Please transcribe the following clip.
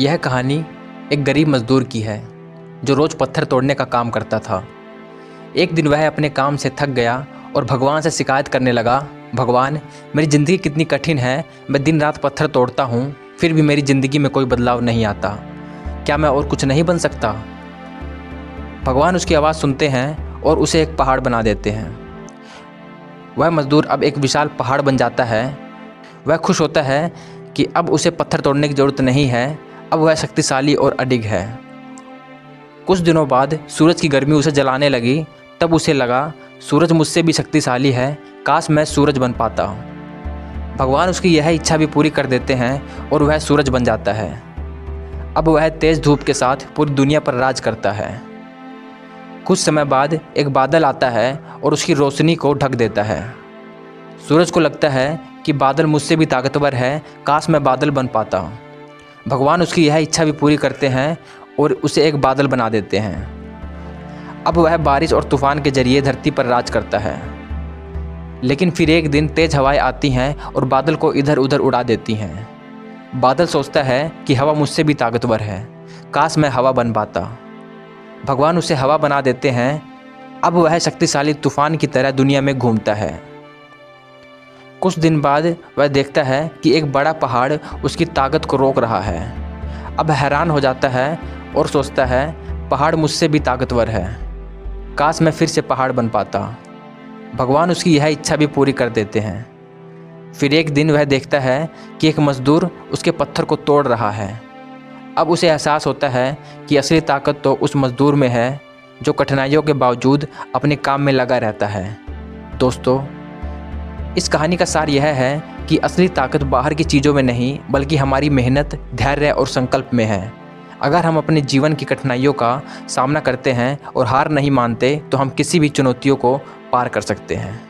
यह कहानी एक गरीब मज़दूर की है जो रोज़ पत्थर तोड़ने का काम करता था। एक दिन वह अपने काम से थक गया और भगवान से शिकायत करने लगा, भगवान, मेरी ज़िंदगी कितनी कठिन है। मैं दिन रात पत्थर तोड़ता हूँ, फिर भी मेरी ज़िंदगी में कोई बदलाव नहीं आता। क्या मैं और कुछ नहीं बन सकता? भगवान उसकी आवाज़ सुनते हैं और उसे एक पहाड़ बना देते हैं। वह मज़दूर अब एक विशाल पहाड़ बन जाता है। वह खुश होता है कि अब उसे पत्थर तोड़ने की ज़रूरत नहीं है, अब वह शक्तिशाली और अडिग है। कुछ दिनों बाद सूरज की गर्मी उसे जलाने लगी। तब उसे लगा, सूरज मुझसे भी शक्तिशाली है, काश मैं सूरज बन पाता। भगवान उसकी यह इच्छा भी पूरी कर देते हैं और वह सूरज बन जाता है। अब वह तेज़ धूप के साथ पूरी दुनिया पर राज करता है। कुछ समय बाद एक बादल आता है और उसकी रोशनी को ढक देता है। सूरज को लगता है कि बादल मुझसे भी ताकतवर है, काश मैं बादल बन पाता। भगवान उसकी यह इच्छा भी पूरी करते हैं और उसे एक बादल बना देते हैं। अब वह बारिश और तूफान के जरिए धरती पर राज करता है। लेकिन फिर एक दिन तेज हवाएं आती हैं और बादल को इधर उधर उड़ा देती हैं। बादल सोचता है कि हवा मुझसे भी ताकतवर है, काश मैं हवा बन पाता। भगवान उसे हवा बना देते हैं। अब वह शक्तिशाली तूफान की तरह दुनिया में घूमता है। कुछ दिन बाद वह देखता है कि एक बड़ा पहाड़ उसकी ताकत को रोक रहा है। अब हैरान हो जाता है और सोचता है, पहाड़ मुझसे भी ताकतवर है, काश मैं फिर से पहाड़ बन पाता। भगवान उसकी यह इच्छा भी पूरी कर देते हैं। फिर एक दिन वह देखता है कि एक मज़दूर उसके पत्थर को तोड़ रहा है। अब उसे एहसास होता है कि असली ताकत तो उस मज़दूर में है जो कठिनाइयों के बावजूद अपने काम में लगा रहता है। दोस्तों, इस कहानी का सार यह है कि असली ताकत बाहर की चीज़ों में नहीं, बल्कि हमारी मेहनत, धैर्य और संकल्प में है। अगर हम अपने जीवन की कठिनाइयों का सामना करते हैं और हार नहीं मानते, तो हम किसी भी चुनौतियों को पार कर सकते हैं।